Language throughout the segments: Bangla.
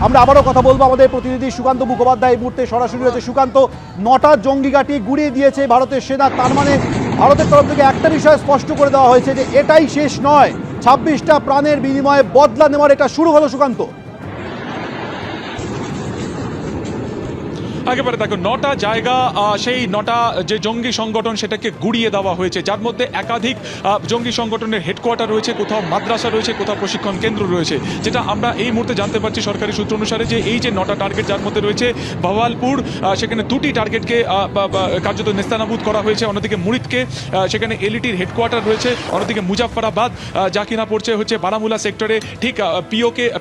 আমরা আবারও কথা বলবো আমাদের প্রতিনিধি সুকান্ত মুখোপাধ্যায় এই মুহূর্তে সরাসরি রয়েছে। সুকান্ত, 9টা জঙ্গি ঘাঁটি গুড়িয়ে দিয়েছে ভারতের সেনা, তার মানে ভারতের তরফ থেকে একটা বিষয় স্পষ্ট করে দেওয়া হয়েছে যে এটাই শেষ নয়, 26টা প্রাণের বিনিময়ে বদলা নেওয়ার এটা শুরু হলো। সুকান্ত, একেবারে দেখো 9টা জায়গা, সেই 9টা যে জঙ্গি সংগঠন সেটাকে গুড়িয়ে দেওয়া হয়েছে, যার মধ্যে একাধিক জঙ্গি সংগঠনের হেডকোয়ার্টার রয়েছে, কোথাও মাদ্রাসা রয়েছে, কোথাও প্রশিক্ষণ কেন্দ্র রয়েছে। যেটা আমরা এই মুহূর্তে জানতে পারছি সরকারি সূত্র অনুসারে যে এই যে 9টা টার্গেট, যার মধ্যে রয়েছে ভাওয়ালপুর, সেখানে 2টি টার্গেটকে কার্যত নেস্তানাবুদ করা হয়েছে। অন্যদিকে মুরিদকে, সেখানে এলইটির হেডকোয়ার্টার রয়েছে। অন্যদিকে মুজাফফরাবাদ, যা কিনা পড়ছে হচ্ছে বারামুলা সেক্টরে, ঠিক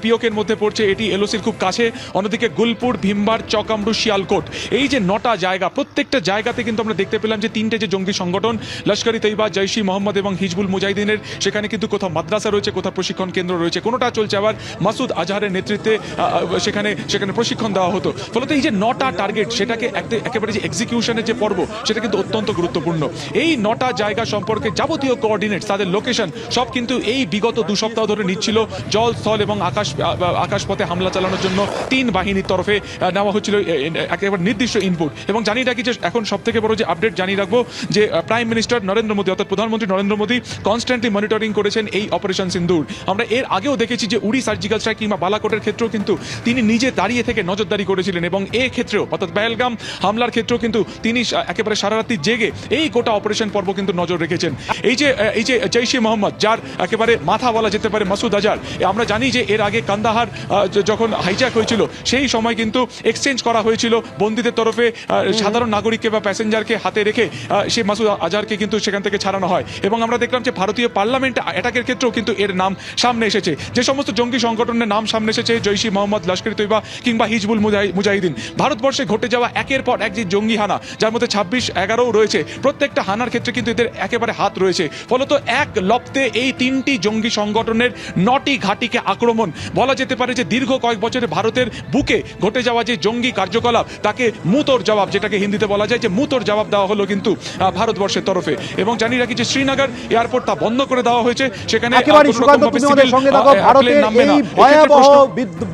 পিওকের মধ্যে পড়ছে, এটি এলওসির খুব কাছে। অন্যদিকে গুলপুর, ভীমবার, চকামরু, শিয়ালকোট, এই যে 9টা জায়গা, প্রত্যেকটা জায়গাতে কিন্তু আমরা দেখতে পেলাম যে 3টে যে জঙ্গি সংগঠন লস্কর ই তৈবা, জৈশ ই মোহাম্মদ এবং হিজবুল মুজাহিদিনের, সেখানে কিন্তু কোথাও মাদ্রাসা রয়েছে, কোথাও প্রশিক্ষণ কেন্দ্র রয়েছে। কোনোটা চলছে আবার মাসুদ আজহারের নেতৃত্বে, সেখানে প্রশিক্ষণ দেওয়া হতো। ফলত এই যে 9টা টার্গেট, সেটাকে একেবারে যে এক্সিকিউশনের যে পর্ব, সেটা কিন্তু অত্যন্ত গুরুত্বপূর্ণ। এই 9টা জায়গা সম্পর্কে যাবতীয় কোঅর্ডিনেটস, তাদের লোকেশন সব কিন্তু এই বিগত 2 সপ্তাহ ধরে নিচ্ছিল জল, স্থল এবং আকাশপথে হামলা চালানোর জন্য 3 বাহিনীর তরফে নেওয়া হচ্ছিল একেবারে নির্দিষ্ট ইনপুট। এবং জানিয়ে রাখি যে এখন সব থেকে বড় যে আপডেট জানিয়ে রাখবো যে প্রাইম মিনিস্টার নরেন্দ্র মোদী, অর্থাৎ প্রধানমন্ত্রী নরেন্দ্র মোদী কনস্ট্যান্টলি মনিটরিং করেছেন এই অপারেশন সিন্দুর। আমরা এর আগেও দেখেছি যে উড়ি সার্জিক্যাল স্ট্রাইক কিংবা বালাকোটের ক্ষেত্রেও কিন্তু তিনি নিজে দাঁড়িয়ে থেকে নজরদারি করেছিলেন, এবং এই ক্ষেত্রেও অর্থাৎ পেহেলগাম হামলার ক্ষেত্রেও কিন্তু তিনি একেবারে সারা রাত্রি জেগে এই গোটা অপারেশন পর্ব কিন্তু নজর রেখেছেন। এই যে জৈশ ই মোহাম্মদ, যার একেবারে মাথা বলা যেতে পারে মাসুদ আজহার, আমরা জানি যে এর আগে কান্দাহার যখন হাইজ্যাক হয়েছিল সেই সময় কিন্তু এক্সচেঞ্জ করা হয়েছিল বন্দীদের তরফে, সাধারণ নাগরিককে বা প্যাসেঞ্জারকে হাতে রেখে সেই মাসুদ আজহারকে কিন্তু সেখান থেকে ছাড়ানো হয়। এবং আমরা দেখলাম যে ভারতীয় পার্লামেন্ট অ্যাটাকের ক্ষেত্রেও কিন্তু এর নাম সামনে এসেছে। যে সমস্ত জঙ্গি সংগঠনের নাম সামনে এসেছে, জৈশ ই মোহাম্মদ, লস্কর ই তৈবা কিংবা হিজবুল মুজাহিদিন, ভারতবর্ষে ঘটে যাওয়া একের পর এক যে জঙ্গি হানা, যার মধ্যে 26-11ও রয়েছে, প্রত্যেকটা হানার ক্ষেত্রে কিন্তু এদের একেবারে হাত রয়েছে। ফলত এক লপ্তে এই 3টি জঙ্গি সংগঠনের 9টি ঘাঁটিকে আক্রমণ, বলা যেতে পারে যে দীর্ঘ কয়েক বছরে ভারতের বুকে ঘটে যাওয়া যে জঙ্গি কার্যকলাপ, তাকে মুতোর জবাব, যেটাকে হিন্দিতে বলা যায় যে মুতোর জবাব দেওয়া হলো কিন্তু ভারতবর্ষের তরফে। এবং জানিয়ে রাখি যে শ্রীনগর এয়ারপোর্ট তা বন্ধ করে দেওয়া হয়েছে। সেখানে ভয়াবহ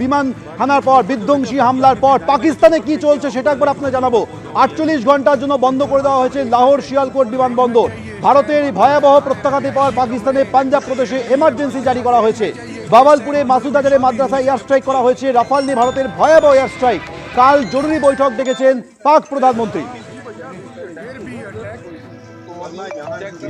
বিমান হানার পর, বিধ্বংসী হামলার পর পাকিস্তানে কি চলছে সেটা একবার আপনাকে জানাবো। 48 ঘন্টার জন্য বন্ধ করে দেওয়া হয়েছে লাহোর শিয়ালকোট বিমানবন্দর। ভারতের এই ভয়াবহ প্রত্যাঘাতের পর পাকিস্তানের পাঞ্জাব প্রদেশে এমার্জেন্সি জারি করা হয়েছে। বাওয়ালপুরে মাসুদ আজহারের মাদ্রাসায় এয়ার স্ট্রাইক করা হয়েছে। রাফাল নিয়ে ভারতের ভয়াবহ এয়ার স্ট্রাইক। কাল জরুরি বৈঠক ডেকেছেন পাক প্রধানমন্ত্রী।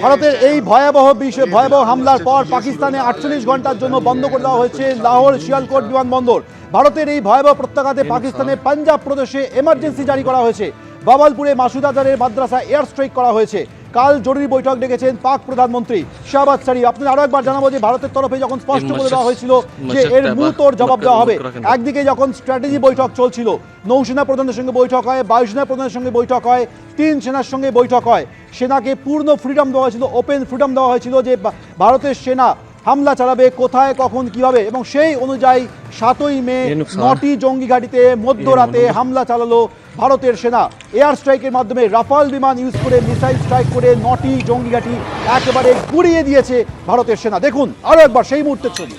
ভারতের এই ভয়াবহ হামলার পর পাকিস্তানে 48 ঘন্টার জন্য বন্ধ করে দেওয়া হয়েছে লাহোর শিয়ালকোট বিমানবন্দর। ভারতের এই ভয়াবহ প্রত্যাঘাতে পাকিস্তানের পাঞ্জাব প্রদেশে এমার্জেন্সি জারি করা হয়েছে। বাওয়ালপুরে মাসুদ আজহারের মাদ্রাসায় এয়ার স্ট্রাইক করা হয়েছে। কাল জরুরি বৈঠক ডেকেছেন পাক প্রধানমন্ত্রী শাহবাজ শরীফ। আপনাদের আরো একবার জানাবো যে ভারতের তরফে যখন স্পষ্ট করে দেওয়া হয়েছিল যে এর মুহূর্তের জবাব দেওয়া হবে, একদিকে যখন স্ট্র্যাটেজি বৈঠক চলছিল, নৌসেনা প্রধানের সঙ্গে বৈঠক হয়, বায়ুসেনা প্রধানের সঙ্গে বৈঠক হয়, 3 সেনার সঙ্গে বৈঠক হয়, সেনাকে পূর্ণ ফ্রিডম দেওয়া হয়েছিল, ওপেন ফ্রিডম দেওয়া হয়েছিল যে ভারতের সেনা হামলা চালাবে কোথায়, কখন, কিভাবে। এবং সেই অনুযায়ী 7ই মে 9টি জঙ্গি ঘাঁটিতে মধ্যরাতে হামলা চালালো ভারতের সেনা। এয়ার স্ট্রাইকের মাধ্যমে রাফাল বিমান ইউজ করে মিসাইল স্ট্রাইক করে 9টি জঙ্গি ঘাঁটি একেবারে গুড়িয়ে দিয়েছে ভারতের সেনা। দেখুন আরো একবার সেই মুহূর্তের ছবি।